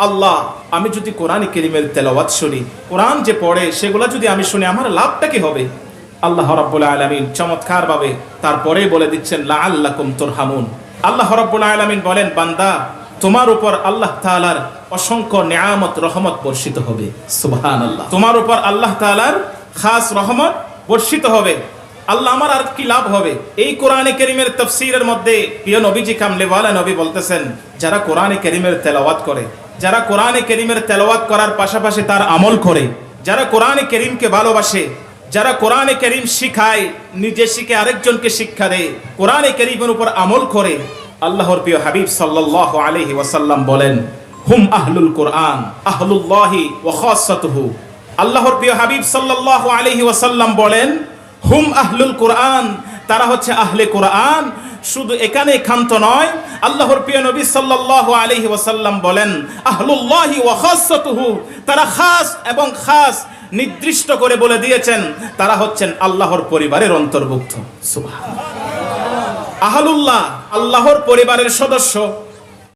আল্লাহ, আমি যদি কোরআন কারীমের তেলাওয়াত শুনি, কোরআন যে পড়ে সেগুলো যদি আমি শুনি, আমার লাভটা কি হবে? আল্লাহ রাব্বুল আলামিন চমৎকার ভাবে তারপরে বলে দিচ্ছেন লাআল্লাকুম তুরহামুন। আল্লাহ রাব্বুল আলামিন বলেন, বান্দা, তোমার উপর আল্লাহ তাআলার অসংখ্য নিয়ামত রহমত বর্ষিত হবে। সুবহানাল্লাহ। তোমার উপর আল্লাহ তাআলার খাস রহমত বর্ষিত হবে। আল্লাহ, আমার আর কি লাভ হবে? এই কোরআনে কারীমের তাফসীরের মধ্যে প্রিয় নবীজি কামলেওয়ালা নবী বলতেছেন, যারা কোরআনে কারীমের তেলাওয়াত করে, যারা কোরআনে কারীমের তেলাওয়াত করার পাশাপাশি তার আমল করে, যারা কোরআনে কারীমকে ভালোবাসে, যারা কোরআনে কারীম শিখায়, নিজে শিখে আরেকজনকে শিক্ষা দেয়, কোরআনে কারীমের উপর আমল করে, আল্লাহর প্রিয় হাবিব সাল্লাল্লাহু আলাইহি ওয়াসাল্লাম বলেন, হুম আহলুল কোরআন আহলুল্লাহি ওয়া খাসাতুহু। আল্লাহর প্রিয় হাবিব সাল্লাল্লাহু আলাইহি ওয়াসাল্লাম বলেন, হুম আহলুল কোরআন, তারা হচ্ছে আহলে কোরআন। শুধু এখানে ক্ষান্ত নয়, আল্লাহর প্রিয় নবী সাল্লাল্লাহু আলাইহি ওয়াসাল্লাম বলেন, আহলুল্লাহি ওয়া খাসাতুহু, তারা খাস এবং খাস নির্দিষ্ট করে বলে দিয়েছেন, তারা হচ্ছেন আল্লাহর পরিবারের অন্তর্ভুক্ত। সুবহানাল্লাহ। আহলুল্লাহ, আল্লাহর পরিবারের সদস্য।